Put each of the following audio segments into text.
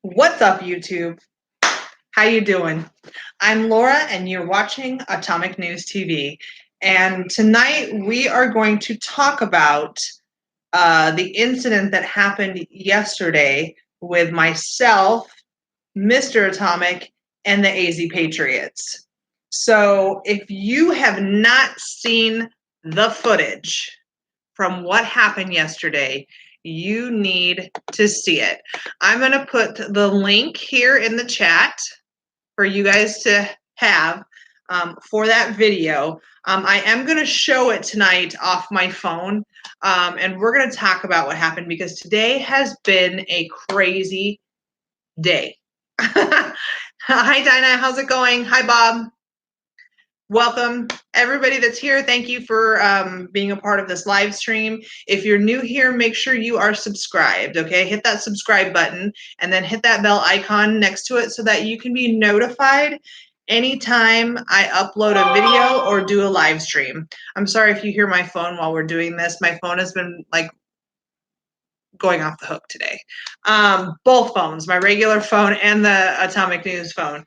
What's up, YouTube? How you doing? I'm Laura, and you're watching Atomic News TV. And tonight we are going to talk about the incident that happened yesterday with myself, Mr. Atomic, and the AZ Patriots. So if you have not seen the footage from what happened yesterday, you need to see it. I'm going to put the link here in the chat for you guys to have for that video. I am going to show it tonight off my phone, and we're going to talk about what happened because today has been a crazy day. Hi, Dinah. How's it going? Hi, Bob. Welcome, everybody that's here. Thank you for being a part of this live stream. If you're new here, make sure you are subscribed, okay? Hit that subscribe button and then hit that bell icon next to it so that you can be notified anytime I upload a video or do a live stream. I'm sorry if you hear my phone while we're doing this. My phone has been like going off the hook today. Both phones, my regular phone and the Atomic News phone.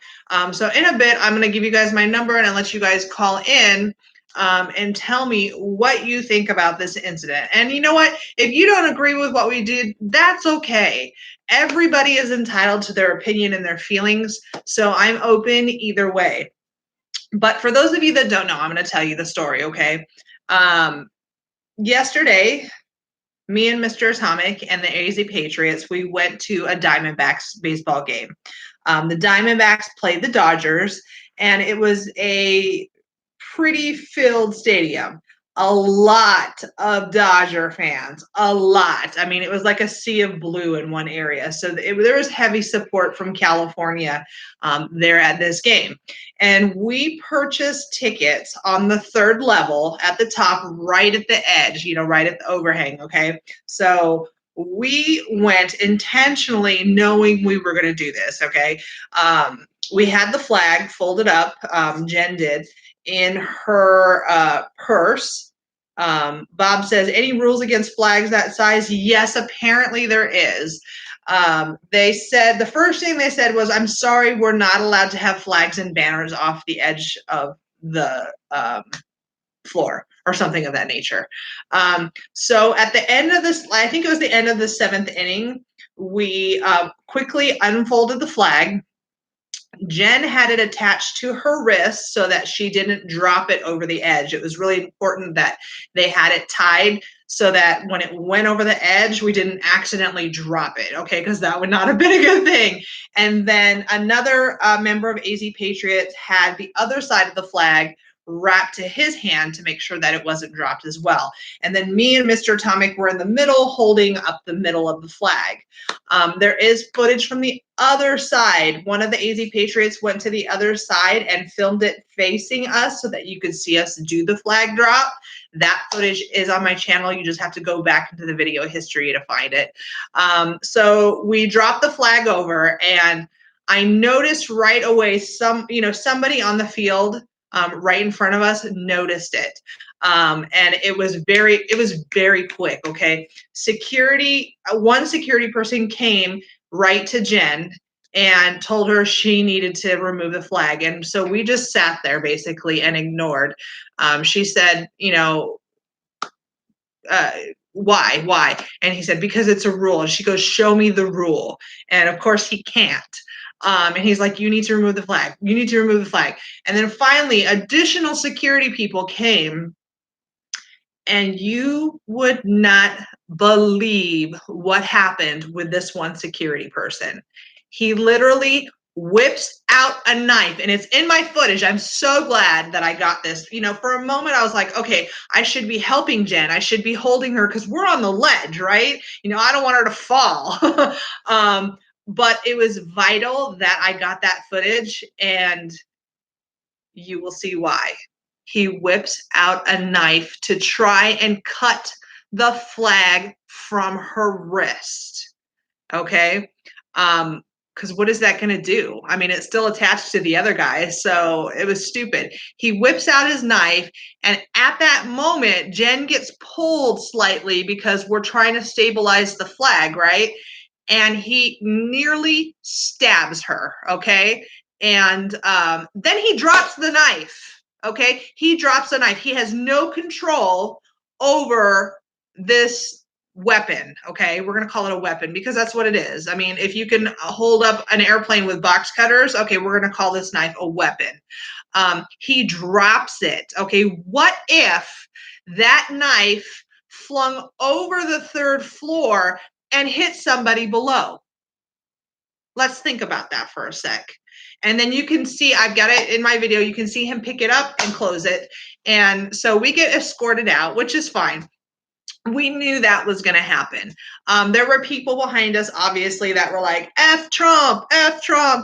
So in a bit, I'm going to give you guys my number and I'll let you guys call in and tell me what you think about this incident. And you know what? If you don't agree with what we did, that's okay. Everybody is entitled to their opinion and their feelings. So I'm open either way. But for those of you that don't know, I'm going to tell you the story, okay? Yesterday, me and Mr. Atomic and the AZ Patriots, we went to a Diamondbacks baseball game. The Diamondbacks played the Dodgers, and it was a pretty filled stadium. A lot of Dodger fans, a lot. I mean, it was like a sea of blue in one area. So there was heavy support from California there at this game. And we purchased tickets on the third level at the top, right at the edge, right at the overhang, okay? So we went intentionally knowing we were going to do this, okay? We had the flag folded up, Jen did, in her purse. Bob says, any rules against flags that size? Yes, apparently there is. They said, the first thing they said was, I'm sorry, we're not allowed to have flags and banners off the edge of the floor or something of that nature. So at the end of this, I think it was the end of the seventh inning, we quickly unfolded the flag. Jen had it attached to her wrist so that she didn't drop it over the edge. It was really important that they had it tied so that when it went over the edge, we didn't accidentally drop it, okay? Because that would not have been a good thing. And then another member of AZ Patriots had the other side of the flag wrapped to his hand to make sure that it wasn't dropped as well. And then me and Mr. Atomic were in the middle holding up the middle of the flag. There is footage from the other side. One of the AZ Patriots went to the other side and filmed it facing us so that you could see us do the flag drop. That footage is on my channel. You just have to go back into the video history to find it. So we dropped the flag over, and I noticed right away somebody on the field right in front of us noticed it. And it was very quick, okay? One security person came right to Jen and told her she needed to remove the flag. And so we just sat there basically and ignored. She said, why? And he said, because it's a rule. And she goes, show me the rule. And of course he can't. And he's like, you need to remove the flag. You need to remove the flag. And then finally, additional security people came, and you would not believe what happened with this one security person. He literally whips out a knife, and it's in my footage. I'm so glad that I got this. For a moment I was like, okay, I should be helping Jen. I should be holding her because we're on the ledge, right? I don't want her to fall. But it was vital that I got that footage, and you will see why. He whips out a knife to try and cut the flag from her wrist. Okay? Because what is that going to do? I mean, it's still attached to the other guy, so it was stupid. He whips out his knife, and at that moment, Jen gets pulled slightly because we're trying to stabilize the flag, right? and he nearly stabs her, okay? And then he drops the knife, okay? He drops the knife. He has no control over this weapon, okay? We're going to call it a weapon because that's what it is. I mean, if you can hold up an airplane with box cutters, okay, we're going to call this knife a weapon. He drops it, okay? What if that knife flung over the third floor and hit somebody below? Let's think about that for a sec. And then you can see, I've got it in my video, you can see him pick it up and close it. And so we get escorted out, which is fine. We knew that was going to happen. There were people behind us, obviously, that were like, F Trump,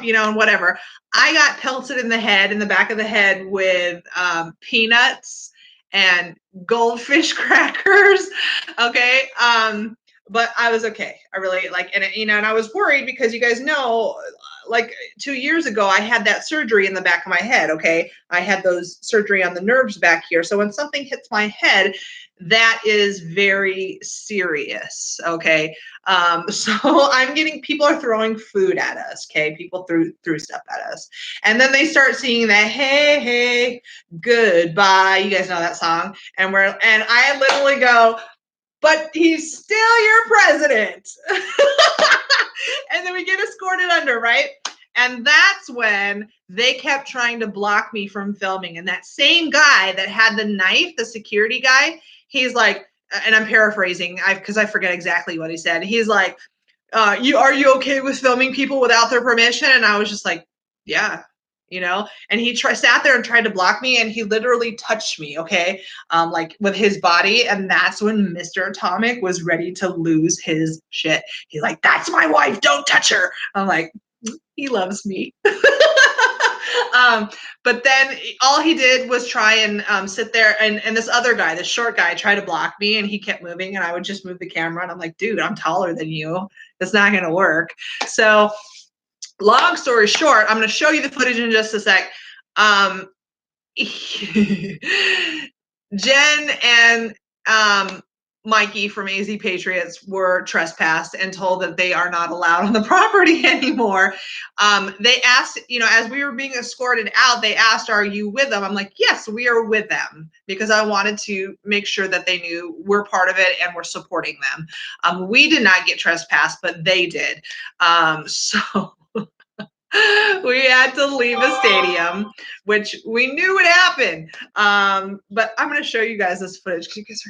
you know, and whatever. I got pelted in the back of the head with peanuts and goldfish crackers. Okay. But I was okay. I really and I was worried because you guys know, like 2 years ago, I had that surgery in the back of my head. Okay. I had those surgery on the nerves back here. So when something hits my head, that is very serious. Okay. So I'm getting, people are throwing food at us. Okay. People threw stuff at us. And then they start singing that, hey, goodbye. You guys know that song. And I literally go, but he's still your president. And then we get escorted under, right? And that's when they kept trying to block me from filming. And that same guy that had the knife, the security guy, he's like, and I'm paraphrasing because I forget exactly what he said. He's like, are you okay with filming people without their permission? And I was just like, yeah, you know. And he sat there and tried to block me, and he literally touched me, okay, like with his body. And that's when Mr. Atomic was ready to lose his shit. He's like, that's my wife, don't touch her. I'm like, he loves me. But then all he did was try and sit there, and this other guy, this short guy, tried to block me, and he kept moving, and I would just move the camera, and I'm like, dude, I'm taller than you. It's not going to work. So long story short, I'm going to show you the footage in just a sec. Jen and Mikey from AZ Patriots were trespassed and told that they are not allowed on the property anymore. They asked, as we were being escorted out, they asked, are you with them? I'm like, yes, we are with them, because I wanted to make sure that they knew we're part of it and we're supporting them. We did not get trespassed, but they did. So we had to leave the stadium, which we knew would happen. But I'm going to show you guys this footage because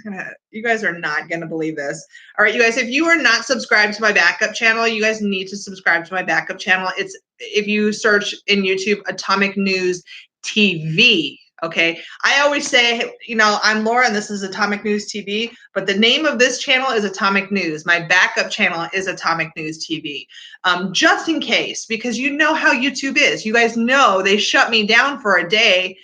you guys are not going to believe this. All right, you guys, if you are not subscribed to my backup channel, you guys need to subscribe to my backup channel. It's, if you search in YouTube, Atomic News TV. Okay. I always say, I'm Laura and this is Atomic News TV, but the name of this channel is Atomic News. My backup channel is Atomic News TV. Just in case, because you know how YouTube is. You guys know they shut me down for a day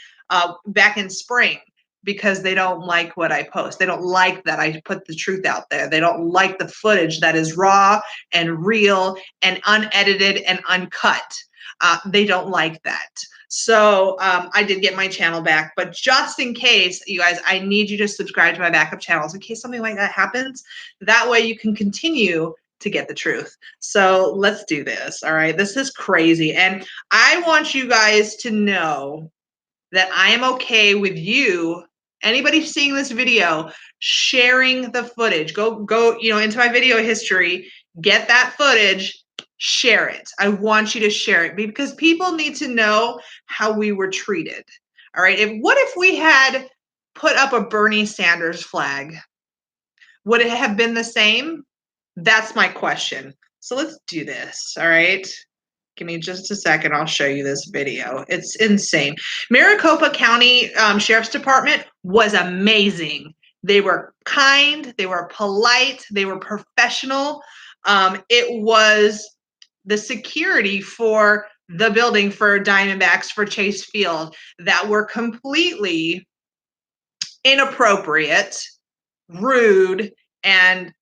back in spring because they don't like what I post. They don't like that I put the truth out there. They don't like the footage that is raw and real and unedited and uncut. They don't like that. So I did get my channel back, but just in case, you guys, I need you to subscribe to my backup channels in case something like that happens. That way you can continue to get the truth. So let's do this. All right. This is crazy. And I want you guys to know that I am okay with you, anybody seeing this video, sharing the footage. Go, into my video history, get that footage, share it. I want you to share it because people need to know how we were treated. All right. What if we had put up a Bernie Sanders flag? Would it have been the same? That's my question. So let's do this. All right. Give me just a second. I'll show you this video. It's insane. Maricopa County Sheriff's Department was amazing. They were kind. They were polite. They were professional. It was the security for the building for Diamondbacks for Chase Field that were completely inappropriate, rude, and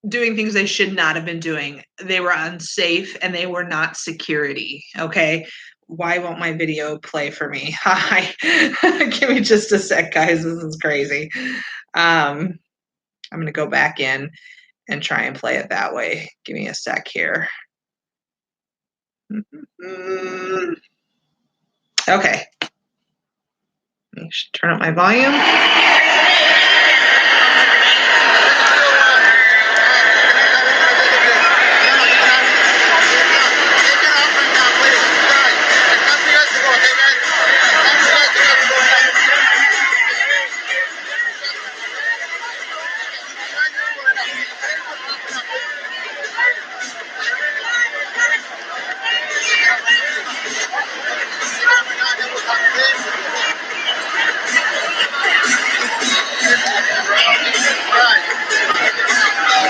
doing things they should not have been doing. They were unsafe and they were not security. Okay. Why won't my video play for me? Hi. Give me just a sec, guys. This is crazy. I'm going to go back in and try and play it that way. Give me a sec here. Okay. Let me turn up my volume.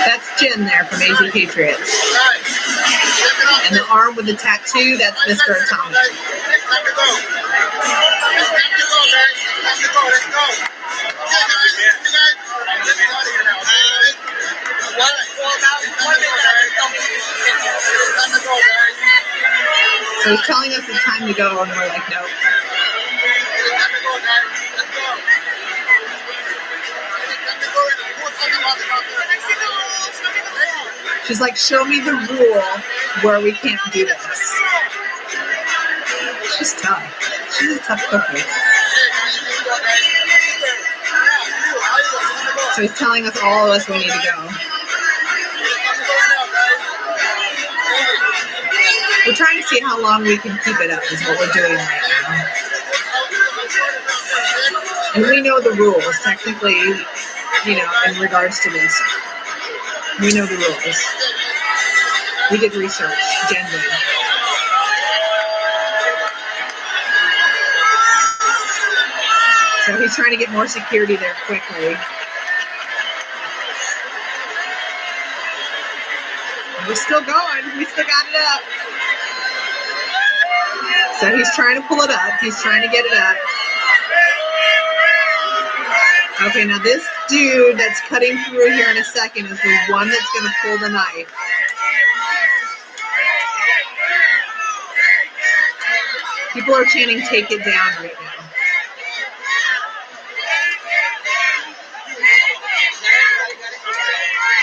That's Jen there from AZ Patriots. And the arm with the tattoo, that's Mr. Atomic. So he's telling us it's time to go, and we're like, nope. She's like, show me the rule where we can't do this. She's tough. She's a tough cookie. So he's telling us, all of us, we need to go. We're trying to see how long we can keep it up is what we're doing right now. And we know the rules, technically, you know, in regards to this. We know the rules. We did research, Jen did. So he's trying to get more security there quickly. We're still going. We still got it up. So he's trying to pull it up. He's trying to get it up. Okay, now this dude that's cutting through here in a second is the one that's going to pull the knife. People are chanting, take it down right now.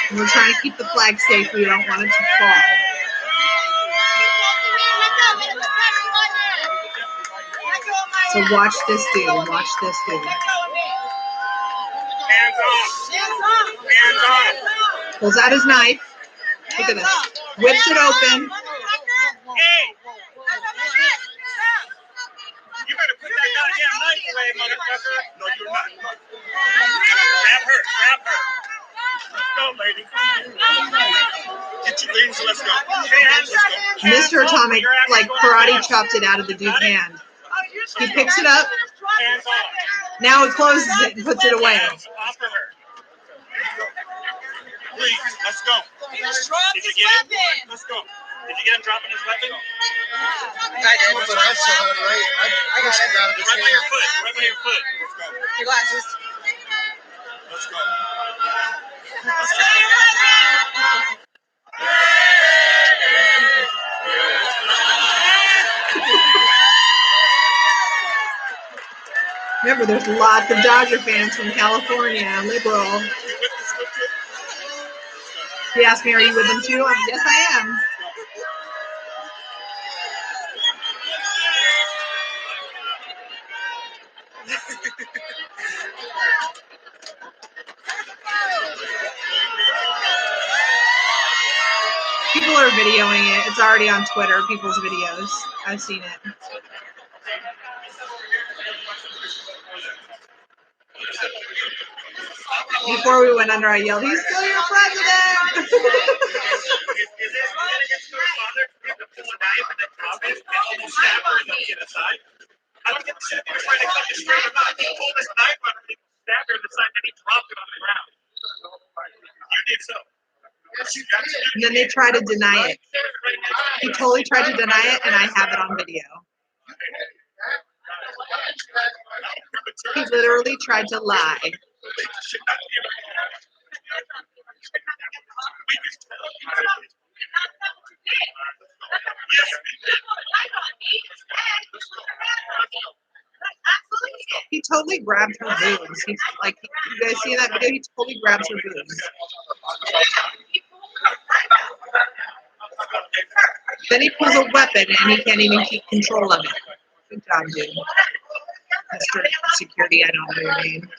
And we're trying to keep the flag safe. We don't want it to fall. So watch this dude. Watch this dude. Hands off. Hands off. Pulls out his knife. Look at this. Whips it open. Hey. You better put that goddamn knife away, motherfucker. No, you're not. Grab her. Grab her. Let's go, lady. Get your things. Let's go. Let's go. Mr. Atomic, like, karate chopped it out of the dude's hand. He picks it up. Hands off. Now he closes it and puts it away. Hands off of her. Please, let's go. Did you get him? Let's go. Did you get him dropping his weapon? I did, but I saw it, right? I just got it. Right by your foot. Right by your foot. Let's go. Your glasses. Let's go. Remember, there's lots of Dodger fans from California, liberal. He asked me, are you with them too? Yes, I am. People are videoing it. It's already on Twitter, people's videos. I've seen it. Before we went under, I yelled, he's still your president! I don't get the shit. You're trying to cut this straight or not. He pulled his knife on her, he stabbed her in the side, and he dropped it on the ground. You did so. And then they try to deny it. He totally tried to deny it, and I have it on video. He literally tried to lie. He totally grabbed her boobs. He's like, you guys see that video? He totally grabs her boobs. Then he pulls a weapon and he can't even keep control of it. Good job, dude. Mr. Security, I don't know your name.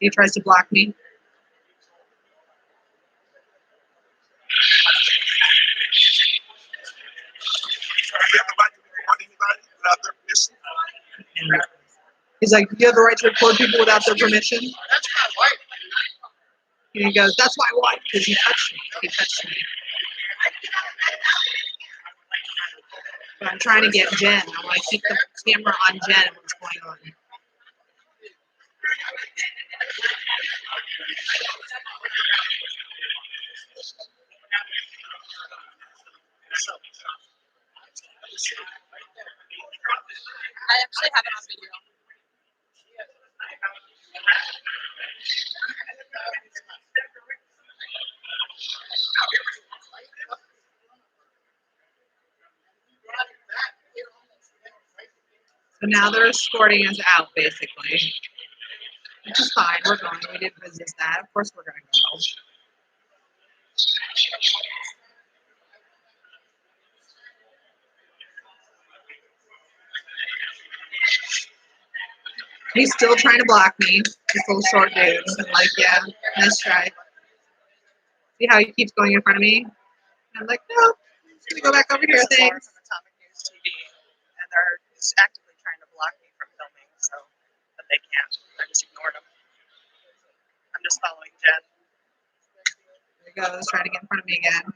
He tries to block me. He's like, you have the right to record people without their permission? That's my wife. And he goes, that's my wife, because he touched me. He touched me. But I'm trying to get Jen. I want to keep the camera on Jen and what's going on. I actually have it on video. So now they're escorting us out, basically. Which is fine. We're going. We didn't resist that. Of course we're going to go. He's still trying to block me. This little short dude. I'm like, yeah, nice try. See how he keeps going in front of me? I'm like, no. I'm just going to go back over here. This is Lawra Thanks. from Atomic News TV, and they're just actively trying to block me from filming, so but they can't. I just ignored them. I'm just following Jen. There he goes, trying to get in front of me again.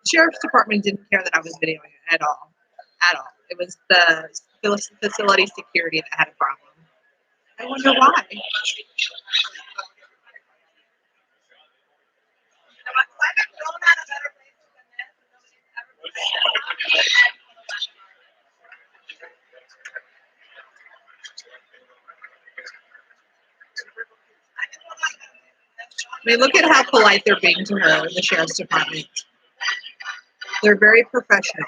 The sheriff's department didn't care that I was videoing it at all. At all. It was the facility security that had a problem. I wonder why. I mean, look at how polite they're being to her, the sheriff's department. They're very professional.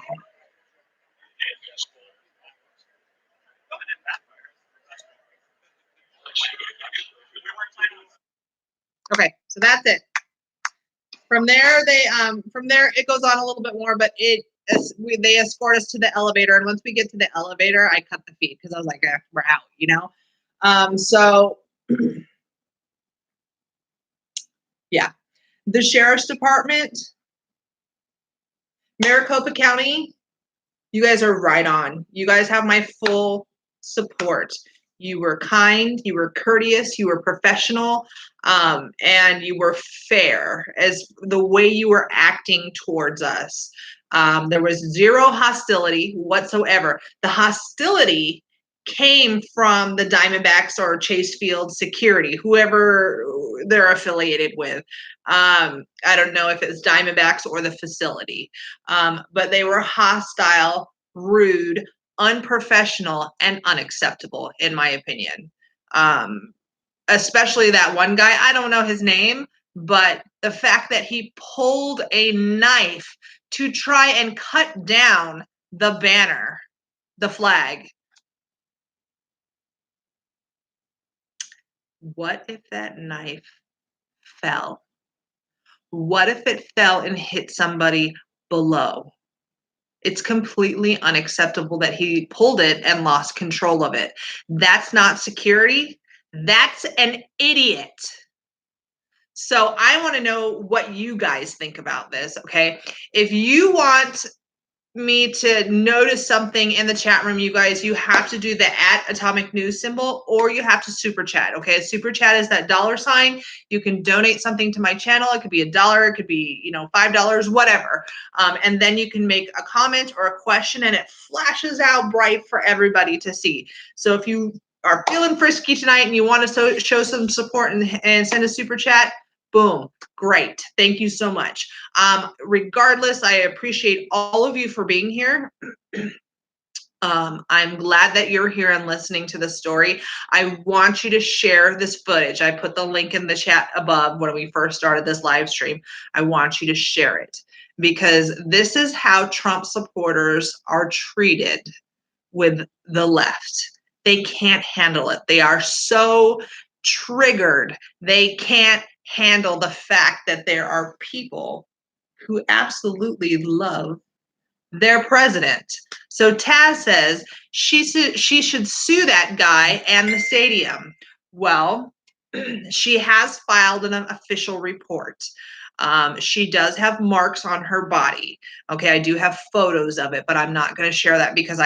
Okay, so that's it. From there, it goes on a little bit more, but they escort us to the elevator, and once we get to the elevator, I cut the feed because I was like, we're out, you know. So yeah, the sheriff's department, Maricopa County, you guys are right on. You guys have my full support. You were kind, you were courteous, you were professional, and you were fair as the way you were acting towards us. There was zero hostility whatsoever. The hostility came from the Diamondbacks or Chase Field security, whoever they're affiliated with. I don't know if it's Diamondbacks or the facility, but they were hostile, rude, unprofessional, and unacceptable, in my opinion. Especially that one guy, I don't know his name, but the fact that he pulled a knife to try and cut down the banner, the flag. What if that knife fell? What if it fell and hit somebody below? It's completely unacceptable that he pulled it and lost control of it. That's not security. That's an idiot. So I want to know what you guys think about this, okay? If you want me to notice something in the chat room, you guys, you have to do the @AtomicNews symbol, or you have to super chat. Okay, super chat is that $. You can donate something to my channel. It could be $1, it could be $5, whatever. And then you can make a comment or a question, and it flashes out bright for everybody to see. So if you are feeling frisky tonight and you want to show some support and send a super chat, boom. Great. Thank you so much. Regardless, I appreciate all of you for being here. I'm glad that you're here and listening to the story. I want you to share this footage. I put the link in the chat above when we first started this live stream. I want you to share it because this is how Trump supporters are treated with the left. They can't handle it. They are so triggered. They can't handle the fact that there are people who absolutely love their president. So Taz says she should sue that guy and the stadium. Well, she has filed an official report. She does have marks on her body. Okay, I do have photos of it, but I'm not going to share that because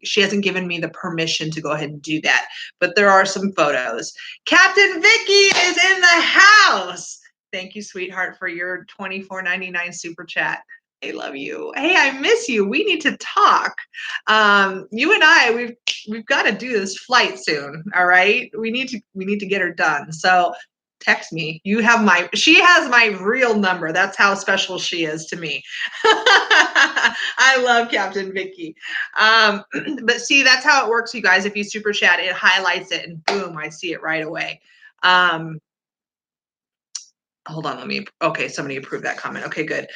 she hasn't given me the permission to go ahead and do that. But there are some photos. Captain Vicky is in the house. Thank you, sweetheart, for your $24.99 super chat. I love you. Hey, I miss you. We need to talk. You and I, we've got to do this flight soon. All right. We need to get her done. So text me. She has my real number. That's how special she is to me. I love Captain Vicky. But see, that's how it works, you guys. If you super chat, it highlights it and boom, I see it right away. Hold on, okay, somebody approved that comment. Okay, good.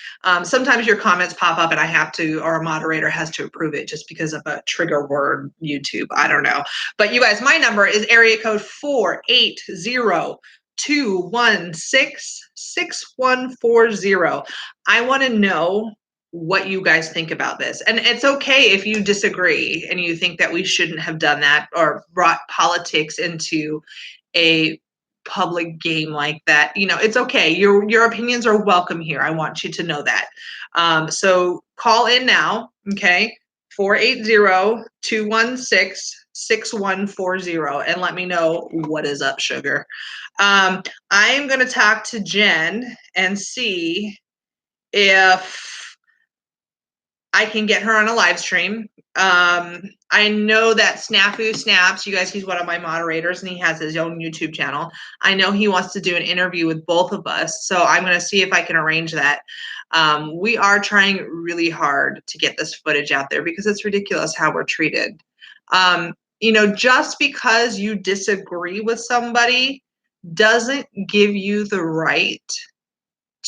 Sometimes your comments pop up and I have to, or a moderator has to approve it just because of a trigger word, YouTube. I don't know. But you guys, my number is area code 480-216-6140. I want to know what you guys think about this. And it's okay if you disagree and you think that we shouldn't have done that or brought politics into a public game like that. It's okay. Your opinions are welcome here. I want you to know that. So call in now, okay? 480-216-6140 and let me know what is up, sugar. I'm going to talk to Jen and see if I can get her on a live stream. I know that Snafu Snaps, you guys, he's one of my moderators and he has his own YouTube channel. I know he wants to do an interview with both of us. So I'm going to see if I can arrange that. We are trying really hard to get this footage out there because it's ridiculous how we're treated. Just because you disagree with somebody doesn't give you the right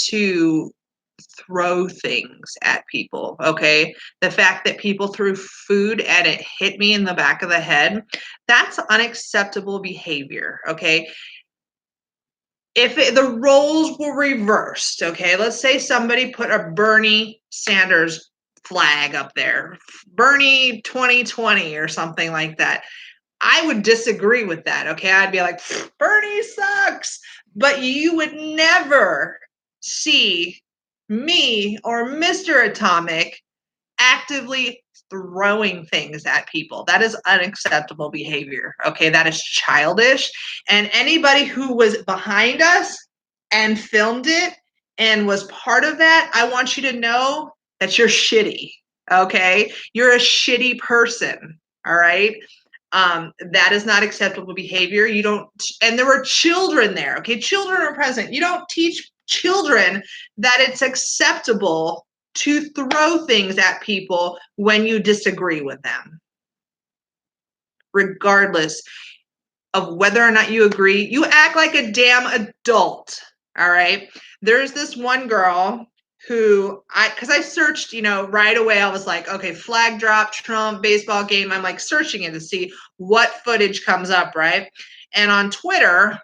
to throw things at people, okay? The fact that people threw food and it hit me in the back of the head, that's unacceptable behavior, okay? If the roles were reversed, okay, let's say somebody put a Bernie Sanders flag up there, Bernie 2020 or something like that, I would disagree with that, okay? I'd be like, Bernie sucks, but you would never see me or Mr. Atomic actively throwing things at people. That is unacceptable behavior. Okay, that is childish. And anybody who was behind us and filmed it and was part of that, I want you to know that you're shitty. Okay, you're a shitty person. All right. That is not acceptable behavior. You don't, and there were children there. Okay, children are present. You don't teach children that it's acceptable to throw things at people when you disagree with them. Regardless of whether or not you agree, you act like a damn adult. All right. There's this one girl who because I searched, right away. I was like, okay, flag drop, Trump, baseball game. I'm like searching it to see what footage comes up, right? And on Twitter,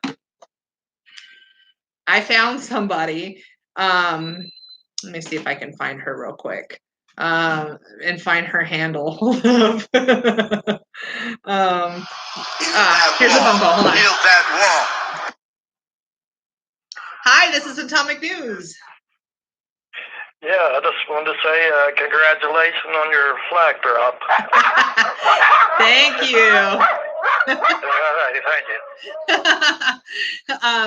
I found somebody. Let me see if I can find her real quick and find her handle. Here's a phone call. Hold on. Hi, this is Atomic News. Yeah, I just wanted to say congratulations on your flag drop. Thank you. All right, thank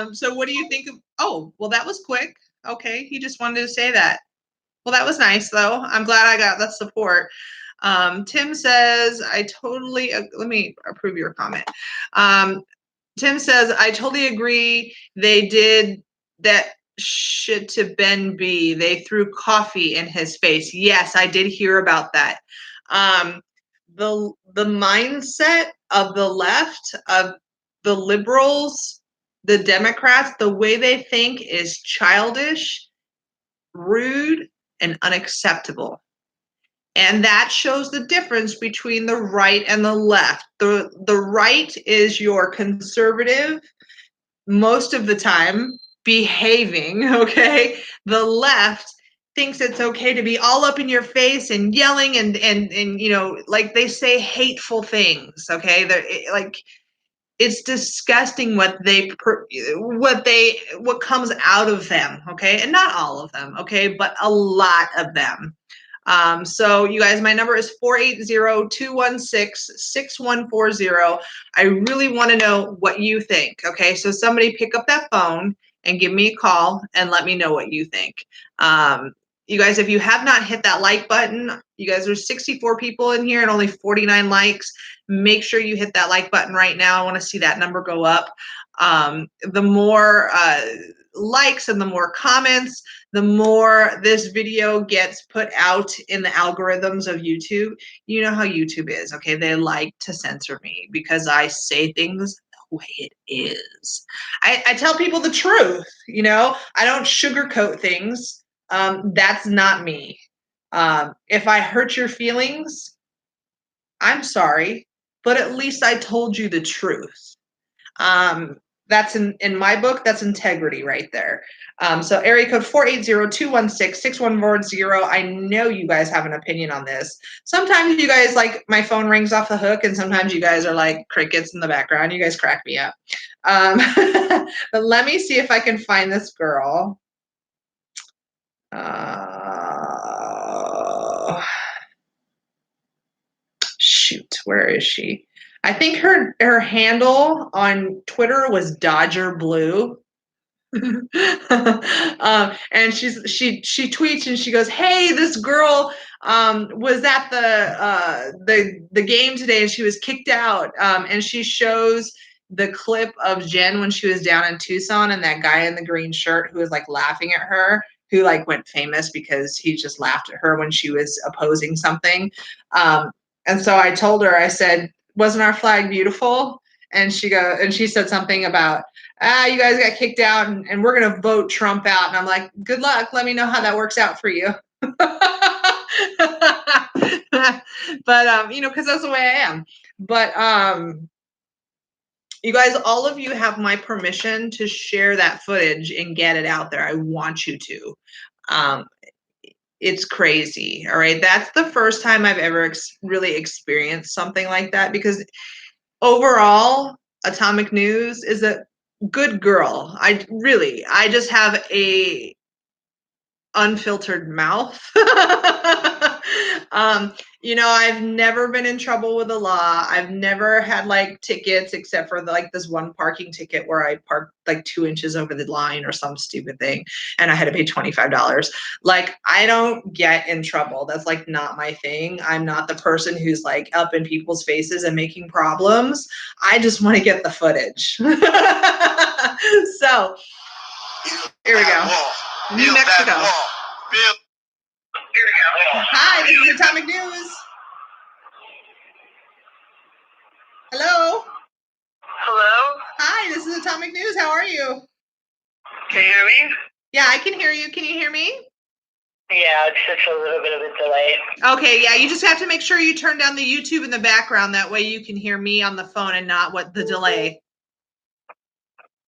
you. So what do you think of, oh, well, that was quick. Okay, he just wanted to say that. Well, that was nice, though. I'm glad I got that support. Tim says, let me approve your comment. Tim says, I totally agree. They did that shit to Ben B. They threw coffee in his face. Yes, I did hear about that. the mindset of the left, of the liberals, the Democrats, the way they think is childish, rude, and unacceptable. And that shows the difference between the right and the left. The right is your conservative, most of the time behaving, okay? The left thinks it's okay to be all up in your face and yelling and you know, like they say hateful things, okay? They're like, it's disgusting what comes out of them, okay? And not all of them, okay? But a lot of them. So you guys, my number is 480-216-6140. I really want to know what you think. Okay, so somebody pick up that phone and give me a call and let me know what you think. You guys, if you have not hit that like button, you guys, there's 64 people in here and only 49 likes. Make sure you hit that like button right now. I want to see that number go up. The more likes and the more comments, the more this video gets put out in the algorithms of YouTube. You know how YouTube is, okay? They like to censor me because I say things the way it is. I tell people the truth, you know? I don't sugarcoat things. That's not me. If I hurt your feelings, I'm sorry, but at least I told you the truth. That's in my book, that's integrity right there. So area code 480-216-6140. I know you guys have an opinion on this. Sometimes you guys, like, my phone rings off the hook, and sometimes you guys are like crickets in the background. You guys crack me up. But let me see if I can find this girl. Shoot, where is she? I think her handle on Twitter was Dodger Blue. And she tweets and she goes, "Hey, this girl was at the game today and she was kicked out." And she shows the clip of Jen when she was down in Tucson and that guy in the green shirt who was like laughing at her, who like went famous because he just laughed at her when she was opposing something. And so I told her, I said, "Wasn't our flag beautiful?" And she said something about, you guys got kicked out and we're going to vote Trump out. And I'm like, good luck. Let me know how that works out for you. But, you know, because that's the way I am. But you guys, all of you have my permission to share that footage and get it out there. I want you to. It's crazy. All right. That's the first time I've ever really experienced something like that, because overall, Atomic News is a good girl. I just have a unfiltered mouth. You know, I've never been in trouble with the law. I've never had like tickets except for like this one parking ticket where I parked like 2 inches over the line or some stupid thing and I had to pay $25. Like, I don't get in trouble. That's like not my thing. I'm not the person who's like up in people's faces and making problems. I just want to get the footage. So here we go. New Mexico. Hi, this is Atomic News. Hello. Hello? Hi, this is Atomic News. How are you? Can you hear me? Yeah, I can hear you. Can you hear me? Yeah, it's just a little bit of a delay. Okay, yeah, you just have to make sure you turn down the YouTube in the background. That way you can hear me on the phone and not what the delay.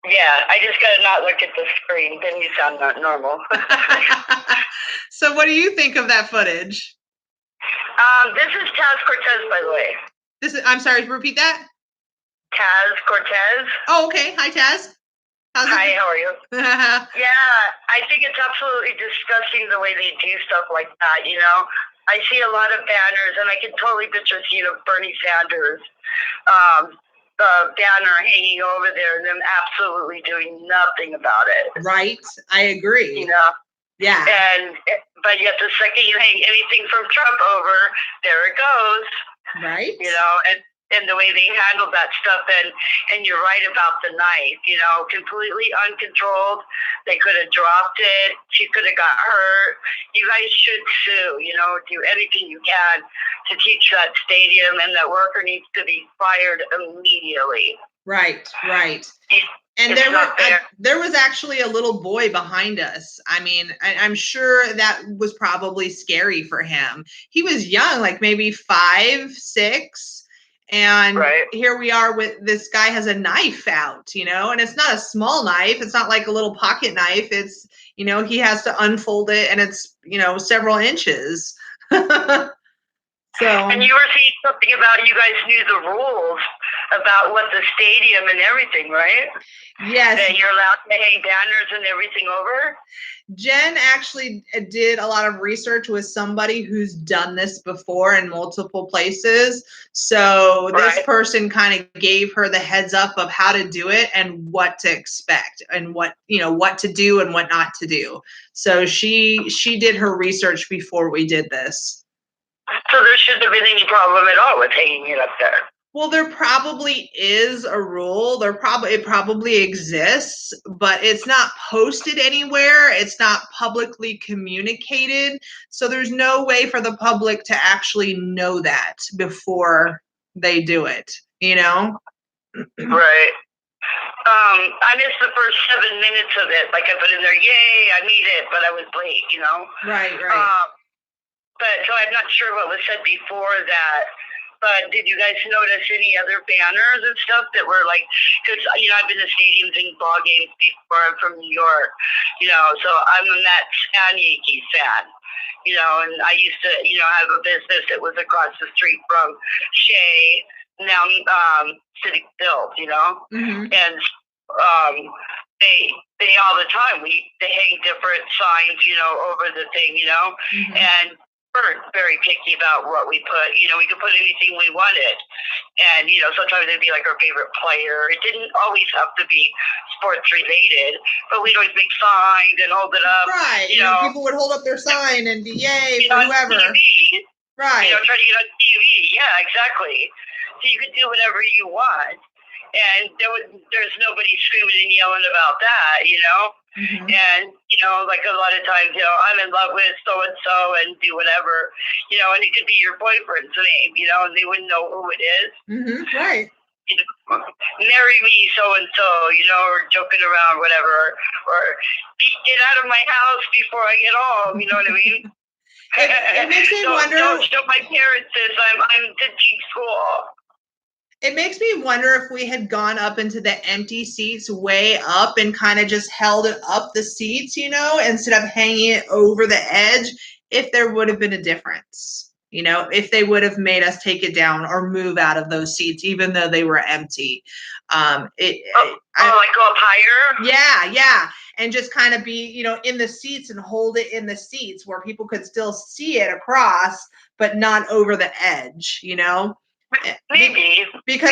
Yeah, I just gotta not look at the screen. Then you sound not normal. So what do you think of that footage? This is Taz Cortez, by the way. I'm sorry, repeat that? Taz Cortez. Oh, okay. Hi, Taz. Hi, how are you? Yeah, I think it's absolutely disgusting the way they do stuff like that, you know? I see a lot of banners, and I can totally picture seeing Bernie Sanders, the banner hanging over there, and them absolutely doing nothing about it. Right, I agree. You know? Yeah. But yet the second you hang anything from Trump over, there it goes. Right. You know, and and the way they handled that stuff. And you're right about the knife, you know, completely uncontrolled. They could have dropped it. She could have got hurt. You guys should sue, you know, do anything you can to teach that stadium, and that worker needs to be fired immediately. Right. And there was actually a little boy behind us. I mean, I'm sure that was probably scary for him. He was young, like maybe 5, 6. And here we are with this guy has a knife out, you know, and it's not a small knife. It's not like a little pocket knife. It's, you know, he has to unfold it, and it's, you know, several inches. So, and you were saying something about you guys knew the rules about what the stadium and everything, right? Yes. That you're allowed to hang banners and everything over? Jen actually did a lot of research with somebody who's done this before in multiple places. So this person kind of gave her the heads up of how to do it and what to expect and what, you know, what to do and what not to do. So she did her research before we did this. So there shouldn't have been any problem at all with hanging it up there. Well, there probably is a rule. It probably exists, but it's not posted anywhere. It's not publicly communicated. So there's no way for the public to actually know that before they do it, you know? Right. I missed the first 7 minutes of it. Like I put in there, yay, I made it, but I was late, you know? Right. But so I'm not sure what was said before that. But did you guys notice any other banners and stuff that were like, because, you know, I've been to stadiums and ball games before. I'm from New York, you know, so I'm a Mets and Yankees fan, you know, and I used to, you know, have a business that was across the street from Shea, now City Field, you know, and they all the time, they hang different signs, you know, over the thing, you know, and we're very picky about what we put. You know, we could put anything we wanted. And, you know, sometimes it'd be like our favorite player. It didn't always have to be sports related, but we'd always make signs and hold it up. Right. You know, people would hold up their sign and be yay you for know, whoever. TV, right. You know, try to get on TV. Yeah, exactly. So you could do whatever you want. And there's nobody screaming and yelling about that, you know? And, you know, like a lot of times, you know, I'm in love with so-and-so and do whatever, you know, and it could be your boyfriend's name, you know, and they wouldn't know who it is. Right. You know, marry me so-and-so, you know, or joking around, whatever, or get out of my house before I get home, you know what I mean? It makes me wonder. Don't show my parents this, I'm ditching school. It makes me wonder if we had gone up into the empty seats way up and kind of just held it up the seats, you know, instead of hanging it over the edge, if there would have been a difference, you know, if they would have made us take it down or move out of those seats, even though they were empty. Like go up higher? Yeah. And just kind of be, you know, in the seats and hold it in the seats where people could still see it across, but not over the edge, you know? Maybe. Because,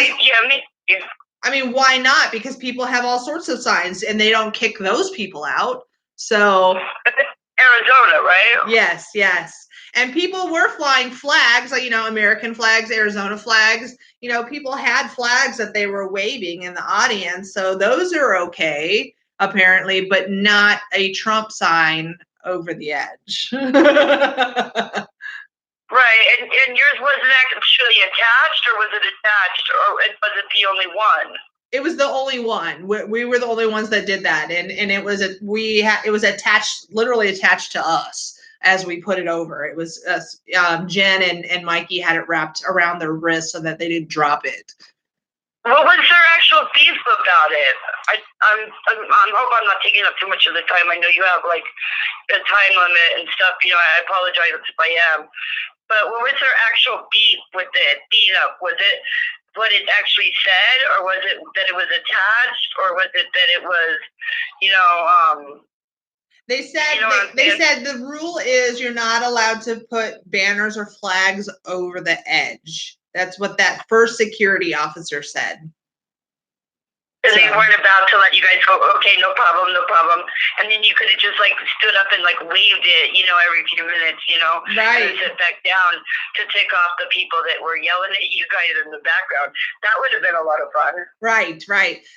maybe. I mean, why not? Because people have all sorts of signs and they don't kick those people out. So. Arizona, right? Yes. And people were flying flags, like, you know, American flags, Arizona flags. You know, people had flags that they were waving in the audience. So those are okay, apparently, but not a Trump sign over the edge. Right, and yours wasn't actually attached, or was it attached, or was it the only one? It was the only one. We were the only ones that did that, and it was it was attached, literally attached to us as we put it over. It was us. Jen and Mikey had it wrapped around their wrist so that they didn't drop it. What was their actual beef about it? I hope I'm not taking up too much of the time. I know you have like a time limit and stuff. You know, I apologize if I am. But what was their actual beef with it being up? Was it what it actually said, or was it that it was attached, or was it that it was, you know, They said they said the rule is you're not allowed to put banners or flags over the edge. That's what that first security officer said. And they weren't about to let you guys go, okay, no problem. And then you could have just like stood up and like waved it, every few minutes, Right. and sit back down to tick off the people that were yelling at you guys in the background. That would have been a lot of fun. Right.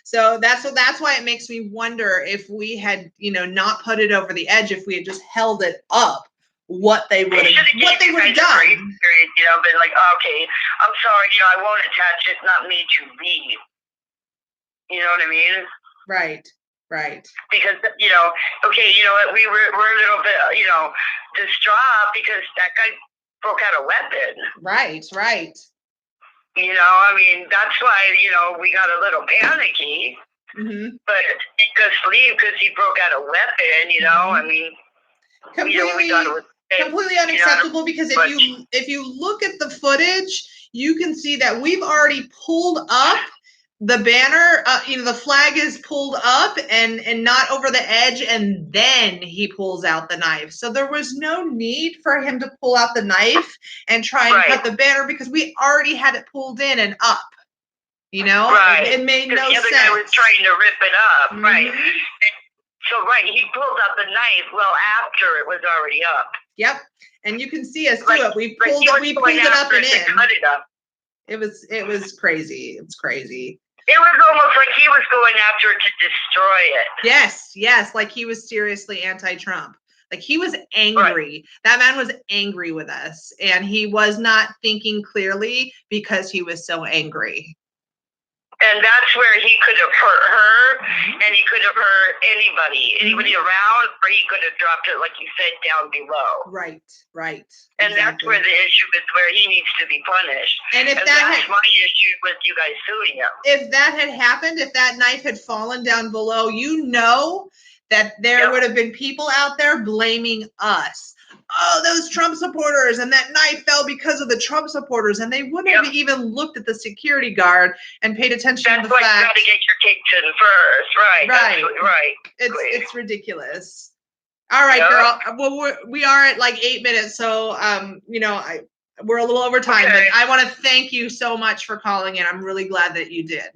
So that's why it makes me wonder if we had, not put it over the edge, if we had just held it up, what they would have done. Been like, okay, I'm sorry, I won't attach it, not made you leave. You know what I mean? Right. Because, okay, we're a little bit, distraught because that guy broke out a weapon. Right. That's why, we got a little panicky. Mm-hmm. But he could leave because he broke out a weapon, Completely, completely unacceptable, because if you look at the footage, you can see that we've already pulled up the banner, the flag is pulled up and not over the edge, and then he pulls out the knife. So there was no need for him to pull out the knife and try and cut the banner, because we already had it pulled in and up. Right. It made no sense. The other guy was trying to rip it up, mm-hmm. Right. So, he pulled out the knife after it was already up. Yep. And you can see us do it. We pulled it up and in. Cut it up. It was crazy. It's crazy. It was almost like he was going after it to destroy it. Yes, like he was seriously anti-Trump. Like he was angry. Right. That man was angry with us, and he was not thinking clearly because he was so angry. And that's where he could have hurt her, and he could have hurt anybody around, or he could have dropped it, like you said, down below. Right. And that's where the issue is, where he needs to be punished. And that's my issue with you guys suing him. If that had happened, if that knife had fallen down below, that there would have been people out there blaming us. Oh, those Trump supporters, and that knife fell because of the Trump supporters, and they wouldn't have even looked at the security guard and paid attention to the fact. That's why you got to get your cakes in first, right? It's ridiculous. All right, girl. Well, we are at like 8 minutes, so we're a little over time, but I want to thank you so much for calling in. I'm really glad that you did.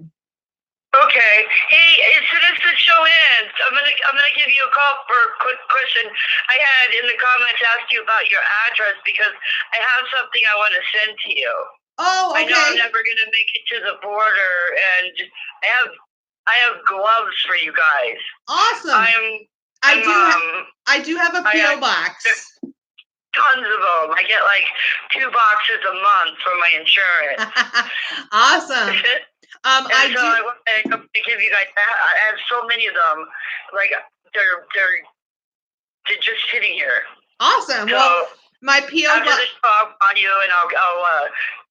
Okay. Hey, as soon as the show ends, I'm gonna give you a call for a quick question. I had in the comments asked you about your address because I have something I want to send to you. Oh, okay. I know I'm never gonna make it to the border, and I have gloves for you guys. Awesome. I do have a PO box. Tons of them. I get like 2 boxes a month for my insurance. Awesome. I want to give you guys. I have so many of them. Like they're just sitting here. Awesome. So, well, my PO box. After this talk on you, and I'll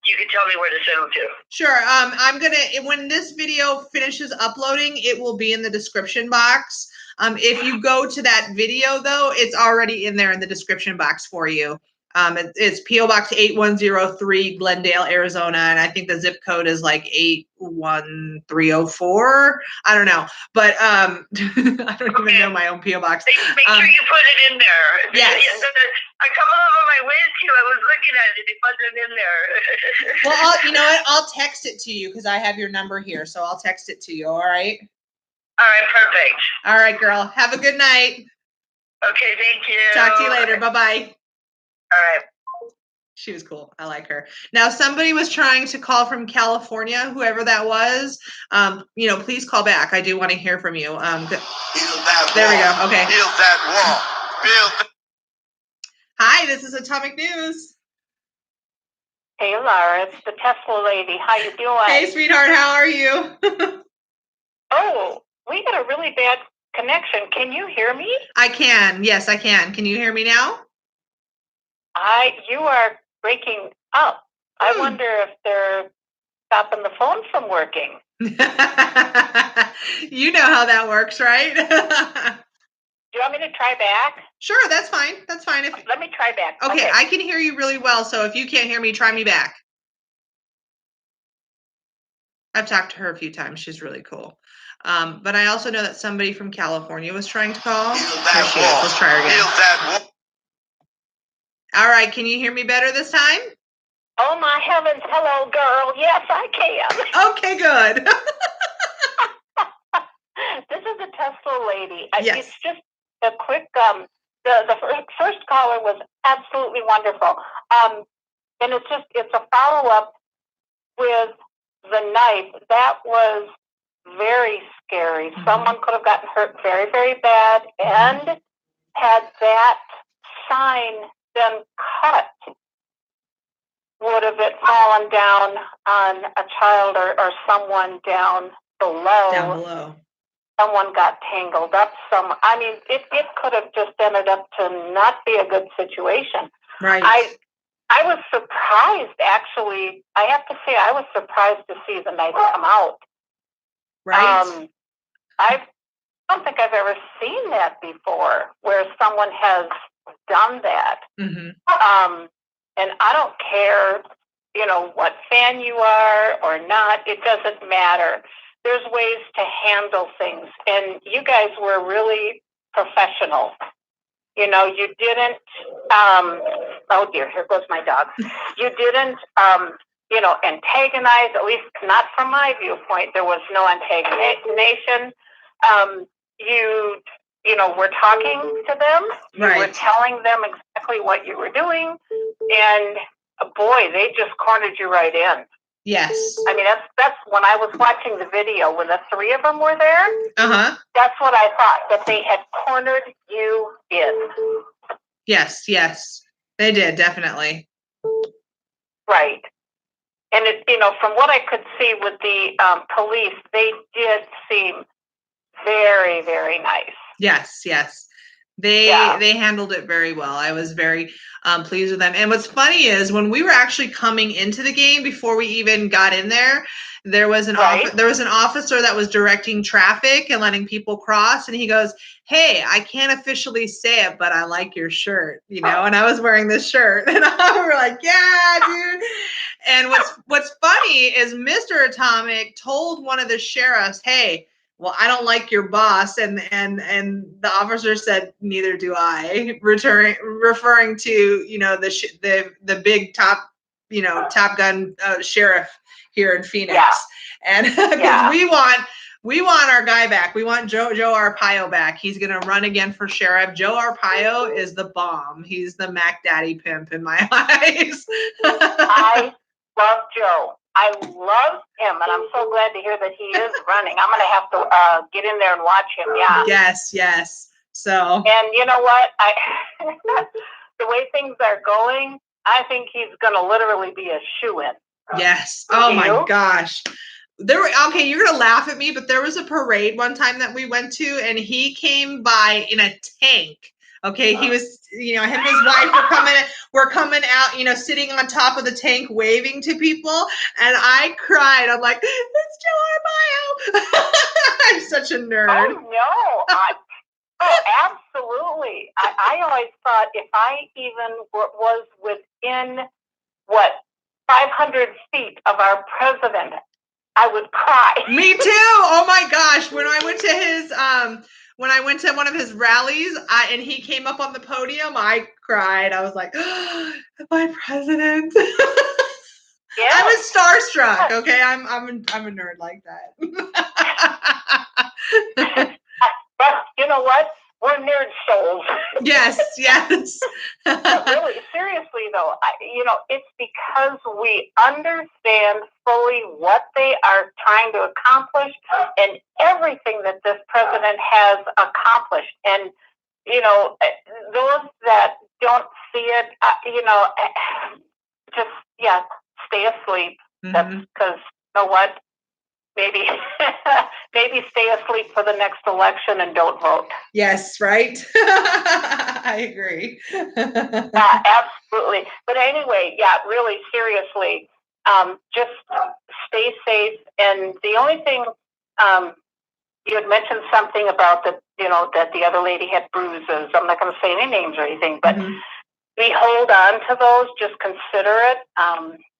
you can tell me where to send them to. Sure. I'm gonna, when this video finishes uploading, it will be in the description box. If you go to that video, though, it's already in there in the description box for you. It's PO Box 8103, Glendale, Arizona, and I think the zip code is like 81304. I don't know, but I don't even know my own PO box. Make sure you put it in there. Yes. A couple of them I went to, I was looking at it. It wasn't in there. Well, you know what? I'll text it to you because I have your number here, so I'll text it to you. All right. All right. Perfect. All right, girl. Have a good night. Okay. Thank you. Talk to you later. Bye-bye. All right. She was cool. I like her. Now, somebody was trying to call from California, whoever that was. Please call back. I do want to hear from you. There we go. Okay. Build that wall. Build. Hi, this is Atomic News. Hey, Laura, it's the Tesla lady. How you doing? Hey, sweetheart. How are you? Oh, we got a really bad connection. Can you hear me? I can. Yes, I can. Can you hear me now? You are breaking up. I wonder if they're stopping the phone from working. You know how that works, right? Do you want me to try back? Sure, that's fine. That's fine. Let me try back. Okay, I can hear you really well, so if you can't hear me, try me back. I've talked to her a few times. She's really cool. But I also know that somebody from California was trying to call. There she is. Let's try her again. All right, can you hear me better this time? Oh, my heavens. Hello, girl. Yes, I can. Okay, good. lady. Yes. It's just a quick. The first caller was absolutely wonderful. And it's a follow up with the knife. That was very scary. Mm-hmm. Someone could have gotten hurt very, very bad, and had that sign been cut, would have it fallen down on a child or someone down below. Down below. Someone got tangled up. I mean, it could have just ended up to not be a good situation. Right. I was surprised, actually. I have to say, I was surprised to see the knife come out. Right. I don't think I've ever seen that before, where someone has done that. Mm-hmm. And I don't care, what fan you are or not. It doesn't matter. There's ways to handle things. And you guys were really professional. You didn't, oh dear, here goes my dog. You didn't, antagonize, at least not from my viewpoint. There was no antagonization. You were talking to them. Right. You were telling them exactly what you were doing. And boy, they just cornered you right in. Yes. I mean, that's when I was watching the video, when the three of them were there. Uh-huh. That's what I thought, that they had cornered you in. Yes. They did, definitely. Right. And from what I could see with the police, they did seem very, very nice. Yes. They handled it very well. I was very pleased with them. And what's funny is when we were actually coming into the game, before we even got in there, there was an officer that was directing traffic and letting people cross, and he goes, "Hey, I can't officially say it, but I like your shirt," and I was wearing this shirt, and we were like, "Yeah, dude." And what's funny is Mr. Atomic told one of the sheriffs, "Hey, well, I don't like your boss," and the officer said, "Neither do I," referring to the big top Gun sheriff here in Phoenix. Yeah. And because we want our guy back, we want Joe Arpaio back. He's gonna run again for sheriff. Joe Arpaio is the bomb. He's the Mac Daddy pimp in my eyes. I love Joe. I love him, and I'm so glad to hear that he is running. I'm going to have to get in there and watch him. Yeah. Yes. So. And you know what? The way things are going, I think he's going to literally be a shoo-in. Yes. Oh my gosh. Okay, you're gonna laugh at me, but there was a parade one time that we went to, and he came by in a tank. Okay, he was, him and his wife were coming out, sitting on top of the tank, waving to people, and I cried. I'm like, "It's Joe Arpaio." I'm such a nerd. Oh no! Absolutely. I always thought if I even was within 500 feet of our president, I would cry. Me too. Oh my gosh! When I went to one of his rallies, and he came up on the podium, I cried. I was like, "Oh, my president!" Yeah. I was starstruck. Okay, I'm a nerd like that. But you know what? We're nerd souls. Yes. But really, seriously though, it's because we understand fully what they are trying to accomplish and everything that this president has accomplished. And, those that don't see it, just, stay asleep. Mm-hmm. That's because, you know what? Maybe stay asleep for the next election and don't vote. Yes, right. I agree. Absolutely. But anyway, really seriously, just stay safe. And the only thing, you had mentioned something about that the other lady had bruises. I'm not going to say any names or anything, but we hold on to those. Just consider it,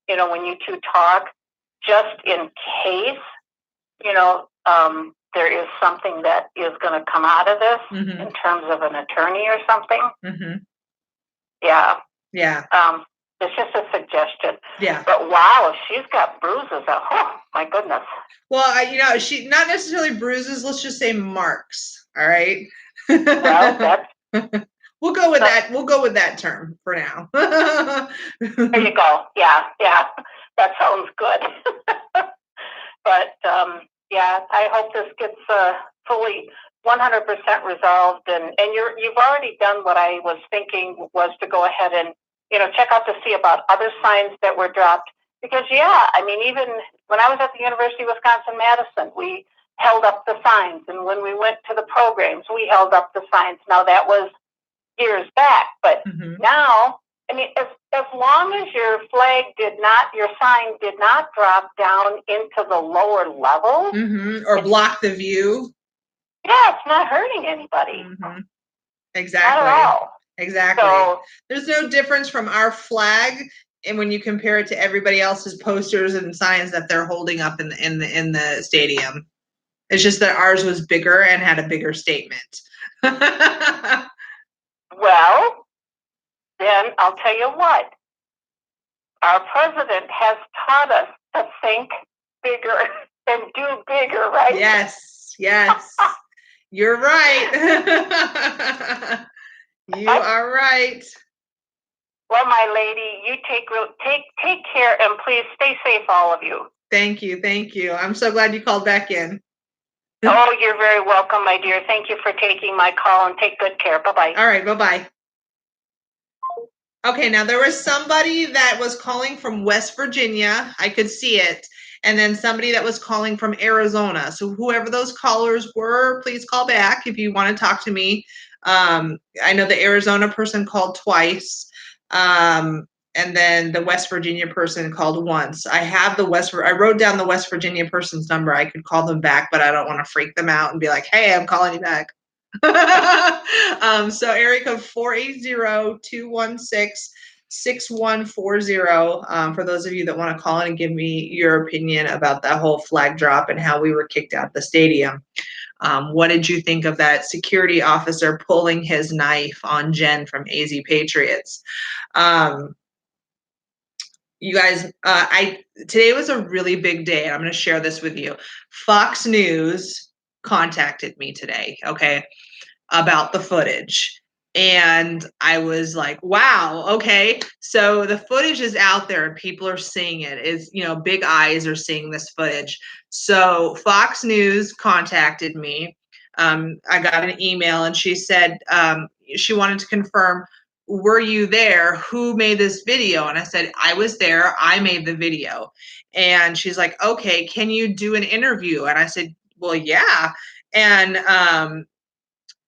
when you two talk, just in case. There is something that is going to come out of this in terms of an attorney or something. Mm-hmm. Yeah. It's just a suggestion. Yeah. But wow, she's got bruises. Oh my goodness. Well, she not necessarily bruises. Let's just say marks. All right. Well, that's we'll go with that. We'll go with that term for now. there you go. Yeah, that sounds good. But yeah, I hope this gets fully 100% resolved. And you've already done what I was thinking was to go ahead and check out to see about other signs that were dropped. Because I mean, even when I was at the University of Wisconsin-Madison, we held up the signs, and when we went to the programs, we held up the signs. Now that was years back, but now, I mean, as long as your sign did not drop down into the lower levels, or block the view. Yeah, it's not hurting anybody. Exactly. Not at all. Exactly. So, there's no difference from our flag, and when you compare it to everybody else's posters and signs that they're holding up in the stadium, it's just that ours was bigger and had a bigger statement. Well, then I'll tell you what. Our president has taught us to think bigger and do bigger, right? Yes. You're right. You are right. Well, my lady, you take care, and please stay safe, all of you. Thank you. I'm so glad you called back in. Oh, you're very welcome, my dear. Thank you for taking my call, and take good care. Bye-bye. All right, bye-bye. Okay, now there was somebody that was calling from West Virginia. I could see it. And then somebody that was calling from Arizona. So whoever those callers were, please call back if you want to talk to me. I know the Arizona person called twice. And then the West Virginia person called once. I wrote down the West Virginia person's number. I could call them back, but I don't want to freak them out and be like, hey, I'm calling you back. So area code 480-216-6140. For those of you that want to call in and give me your opinion about that whole flag drop and how we were kicked out of the stadium. What did you think of that security officer pulling his knife on Jen from AZ Patriots? You guys, today was a really big day. I'm going to share this with you. Fox News contacted me today, okay, about the footage. And I was like, wow, okay. So the footage is out there and people are seeing it. It's, big eyes are seeing this footage. So Fox News contacted me. I got an email and she said she wanted to confirm, were you there? Who made this video? And I said, I was there. I made the video. And she's like, okay, can you do an interview? And I said, well, yeah. And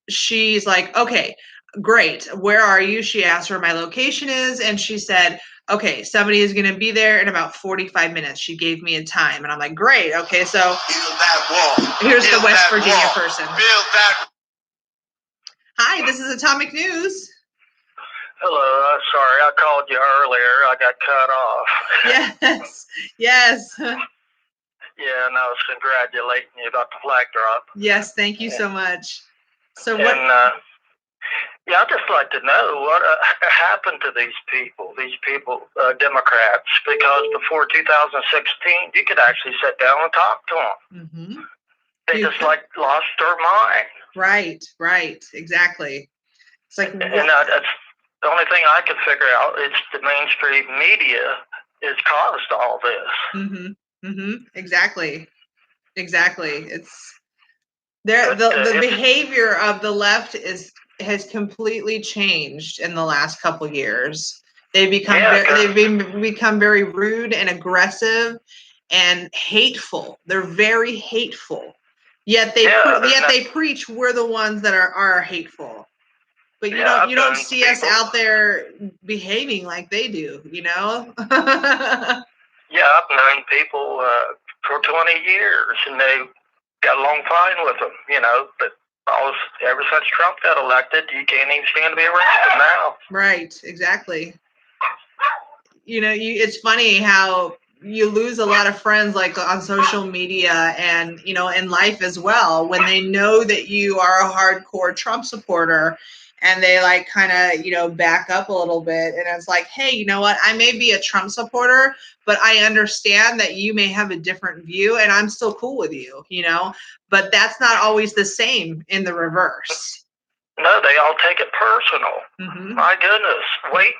she's like, okay, great. Where are you? She asked where my location is. And she said, okay, somebody is going to be there in about 45 minutes. She gave me a time. And I'm like, great. Okay, so here's the West Virginia person. Hi, this is Atomic News. Hello, sorry, I called you earlier. I got cut off. Yes. Yeah, and I was congratulating you about the flag drop. Yes, thank you so much. So what? And yeah, I'd just like to know what happened to these people, Democrats, because before 2016, you could actually sit down and talk to them. They just lost their mind. Right, exactly. It's like, and that's the only thing I could figure out is the mainstream media has caused all this. Exactly. It's the behavior of the left has completely changed in the last couple years. They've become become very rude and aggressive and hateful. They're very hateful. Yet they preach we're the ones that are hateful. But you don't see us out there behaving like they do, Yeah, I've known people for 20 years, and they got along fine with them, but ever since Trump got elected, you can't even stand to be around them now. Right, exactly. It's funny how you lose a lot of friends, like on social media and, you know, in life as well, when they know that you are a hardcore Trump supporter and they like kind of, you know, back up a little bit. And it's like, hey, you know what? I may be a Trump supporter, but I understand that you may have a different view and I'm still cool with you, you know, but that's not always the same in the reverse. No, they all take it personal. Mm-hmm. My goodness, wait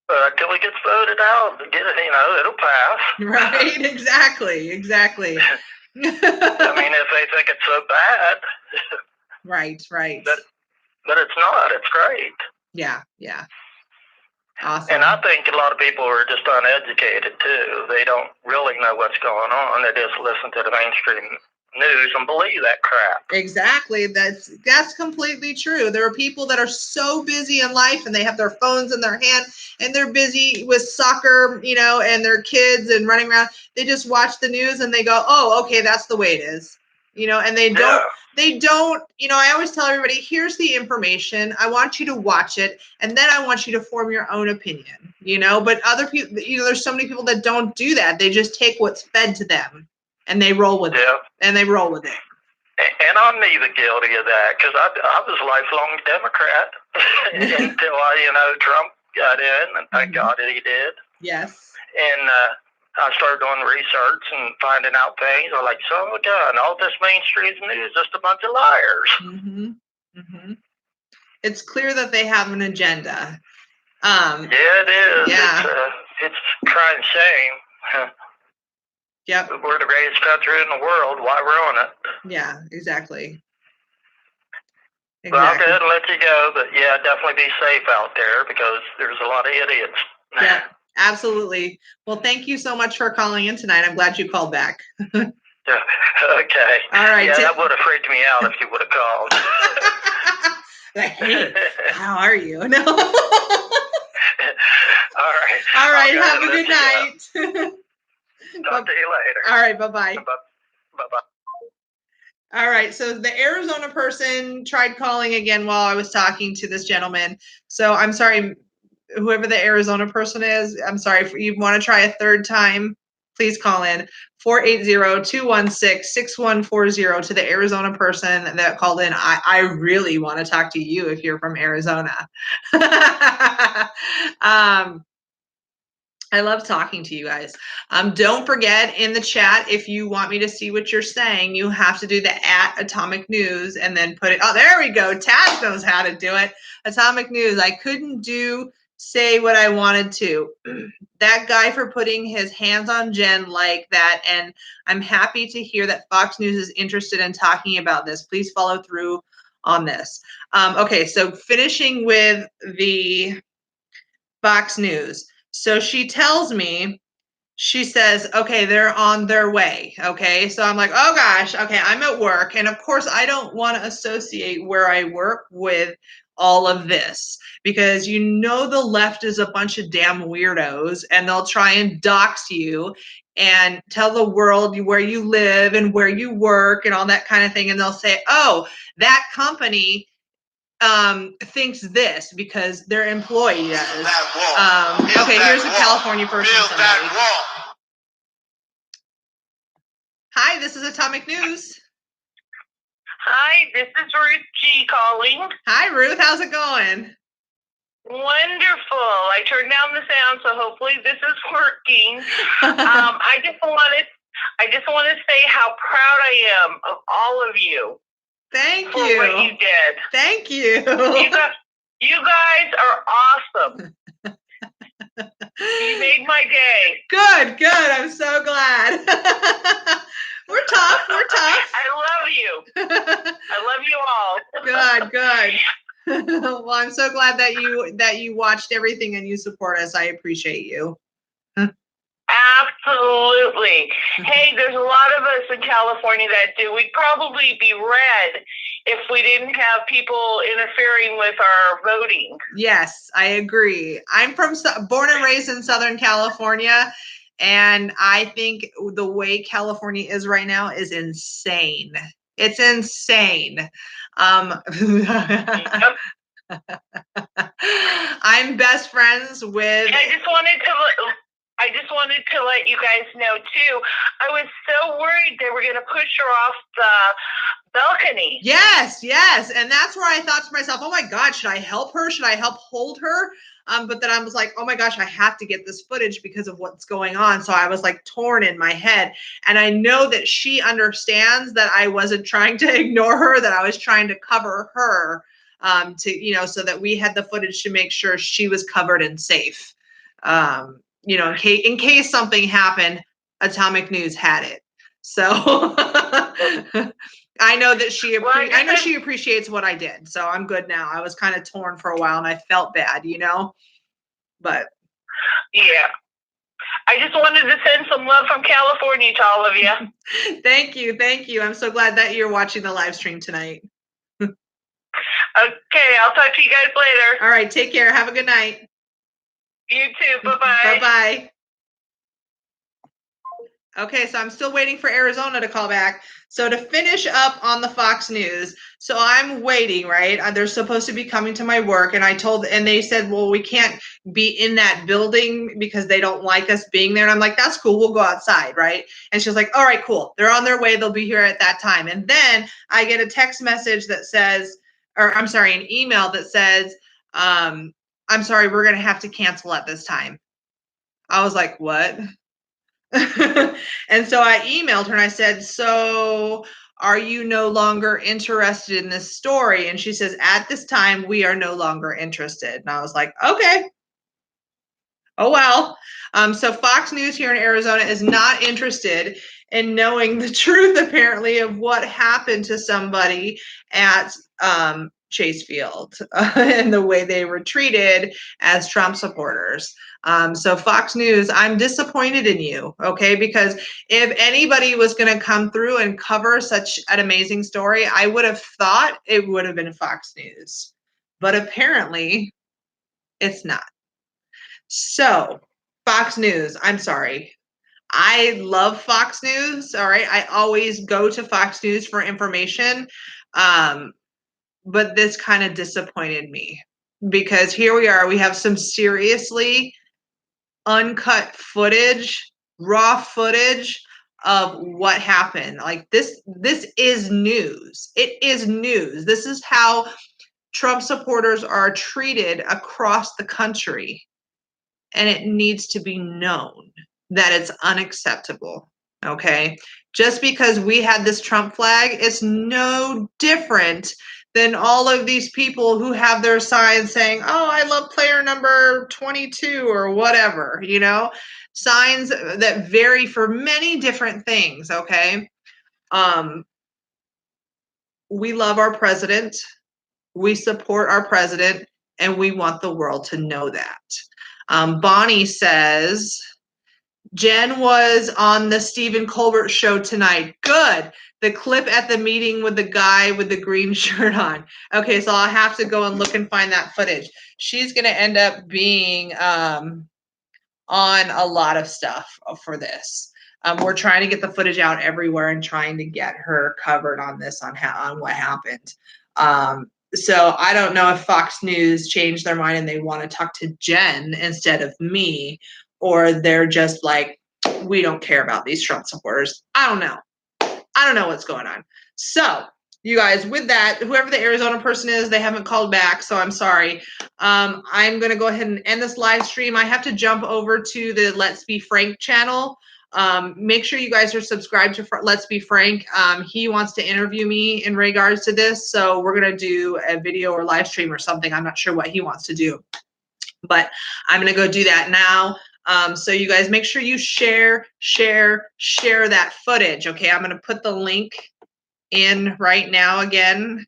until he gets voted out. Get it, you know, it'll pass. Right? Exactly. I mean, if they think it's so bad. Right. But it's not. It's great. Yeah. Awesome. And I think a lot of people are just uneducated too. They don't really know what's going on. They just listen to the mainstream news and believe that crap. Exactly. That's completely true. There are people that are so busy in life and they have their phones in their hand and they're busy with soccer, you know, and their kids and running around. They just watch the news and they go, oh, okay, that's the way it is. You know, and they don't, you know, I always tell everybody, here's the information. I want you to watch it. And then I want you to form your own opinion, you know, but other people, you know, there's so many people that don't do that. They just take what's fed to them and they roll with it. And they roll with it. And I'm even guilty of that because I was a lifelong Democrat until you know, Trump got in, and thank God that he did. Yes. And I started doing research and finding out things. I'm like, son of a gun, all this mainstream news is just a bunch of liars. Mm-hmm. It's clear that they have an agenda. Yeah, it is. Yeah. It's a crying shame. Yep. We're the greatest country in the world. Why ruin it? Yeah, exactly. Well, I'll go ahead and let you go, but yeah, definitely be safe out there because there's a lot of idiots. Yeah, absolutely. Well, thank you so much for calling in tonight. I'm glad you called back. Okay. All right. Yeah, that would have freaked me out if you would have called. Like, hey, how are you? No. All right. Have a good night. Talk to you later. All right. Bye-bye. Bye-bye. All right. So the Arizona person tried calling again while I was talking to this gentleman. So I'm sorry, whoever the Arizona person is, I'm sorry. If you want to try a third time, please call in 480-216-6140 to the Arizona person that called in. I really want to talk to you if you're from Arizona. I love talking to you guys. Don't forget in the chat, if you want me to see what you're saying, you have to do the @Atomic News and then put it. Oh, there we go. Taz knows how to do it. Atomic News. I couldn't say what I wanted to. That guy for putting his hands on Jen like that. And I'm happy to hear that Fox News is interested in talking about this. Please follow through on this. Okay, so finishing with the Fox News. So she tells me, she says, okay, they're on their way. Okay. So I'm like, oh gosh, okay, I'm at work. And of course, I don't want to associate where I work with all of this because you know the left is a bunch of damn weirdos and they'll try and dox you and tell the world where you live and where you work and all that kind of thing. And they'll say, oh, that company thinks this because their employee does. Okay, here's a California person. Hi, this is Atomic News. Hi, this is Ruth G calling. Hi, Ruth. How's it going? Wonderful. I turned down the sound, so hopefully this is working. I just want to say how proud I am of all of you. Thank you. For what you did. Thank you. You guys are awesome. You made my day. Good. I'm so glad. We're tough. I love you. I love you all. Good. Well, I'm so glad that you watched everything and you support us. I appreciate you. Absolutely. Hey, there's a lot of us in California that do. We'd probably be red if we didn't have people interfering with our voting. Yes, I agree. I'm born and raised in Southern California, and I think the way California is right now is insane. It's insane. I'm best friends with. I just wanted to I just wanted to let you guys know too. I was so worried they were going to push her off the balcony. Yes, yes. And that's where I thought to myself, oh my God, should I help her? Should I help hold her? But then I was like, oh my gosh, I have to get this footage because of what's going on. So I was like torn in my head. And I know that she understands that I wasn't trying to ignore her, that I was trying to cover her, so that we had the footage to make sure she was covered and safe. In case something happened, Atomic News had it. So I know that she appreciates what I did. So I'm good now. I was kind of torn for a while and I felt bad, but yeah. I just wanted to send some love from California to all of you. Thank you. Thank you. I'm so glad that you're watching the live stream tonight. Okay, I'll talk to you guys later. All right, take care. Have a good night. You too. Bye-bye. Bye-bye. Okay, so I'm still waiting for Arizona to call back. So to finish up on the Fox News, so I'm waiting, right? They're supposed to be coming to my work, and they said, well, we can't be in that building because they don't like us being there. And I'm like, that's cool. We'll go outside, right? And she was like, all right, cool. They're on their way. They'll be here at that time. And then I get a text message that says, an email that says, I'm sorry, we're going to have to cancel at this time. I was like, what? And so I emailed her and I said, so are you no longer interested in this story? And she says, at this time, we are no longer interested. And I was like, okay. Oh, well. So Fox News here in Arizona is not interested in knowing the truth, apparently, of what happened to somebody at Chase Field and the way they were treated as Trump supporters. So Fox News, I'm disappointed in you, okay? Because if anybody was going to come through and cover such an amazing story, I would have thought it would have been Fox News. But apparently, it's not. So, Fox News, I'm sorry. I love Fox News, all right? I always go to Fox News for information. But this kind of disappointed me because here we are. We have some seriously uncut footage, raw footage of what happened. Like this is news. It is news. This is how Trump supporters are treated across the country. And it needs to be known that it's unacceptable. Okay. Just because we had this Trump flag is no different than all of these people who have their signs saying, oh, I love player number 22 or whatever, signs that vary for many different things. Okay. We love our president. We support our president, and we want the world to know that. Bonnie says, Jen was on the Stephen Colbert show tonight. Good. The clip at the meeting with the guy with the green shirt on. Okay, so I'll have to go and look and find that footage. She's going to end up being on a lot of stuff for this. We're trying to get the footage out everywhere and trying to get her covered on this, on what happened. So I don't know if Fox News changed their mind and they want to talk to Jen instead of me, or they're just like, we don't care about these Trump supporters. I don't know what's going on. So you guys, with that, whoever the Arizona person is, they haven't called back, so I'm sorry. I'm going to go ahead and end this live stream. I have to jump over to the Let's Be Frank channel. Make sure you guys are subscribed to Let's Be Frank. He wants to interview me in regards to this, so we're going to do a video or live stream or something. I'm not sure what he wants to do, but I'm going to go do that now. So you guys make sure you share that footage. Okay, I'm going to put the link in right now again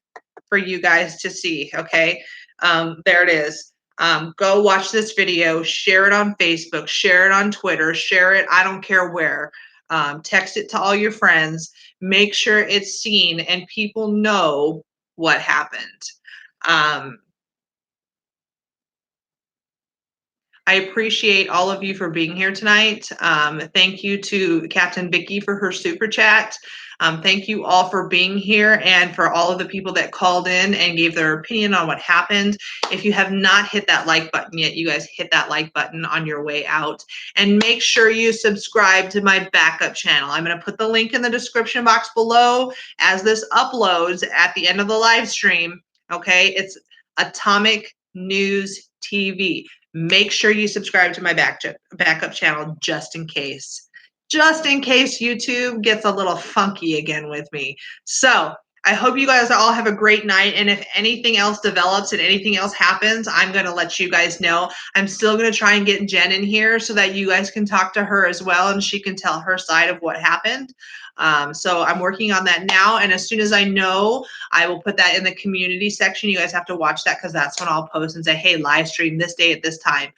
for you guys to see. Okay, there it is. Go watch this video, share it on Facebook, share it on Twitter, share it, I don't care where. Text it to all your friends. Make sure it's seen and people know what happened. I appreciate all of you for being here tonight. Thank you to Captain Vicky for her super chat. Thank you all for being here and for all of the people that called in and gave their opinion on what happened. If you have not hit that like button yet, you guys hit that like button on your way out. And make sure you subscribe to my backup channel. I'm going to put the link in the description box below as this uploads at the end of the live stream. Okay, it's Atomic News TV. Make sure you subscribe to my backup channel just in case. Just in case YouTube gets a little funky again with me. So I hope you guys all have a great night. And if anything else develops and anything else happens, I'm going to let you guys know. I'm still going to try and get Jen in here so that you guys can talk to her as well and she can tell her side of what happened. So I'm working on that now. And as soon as I know, I will put that in the community section. You guys have to watch that because that's when I'll post and say, hey, live stream this day at this time.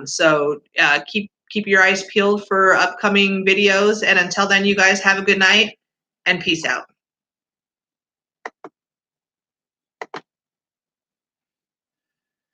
So keep your eyes peeled for upcoming videos. And until then, you guys have a good night and peace out.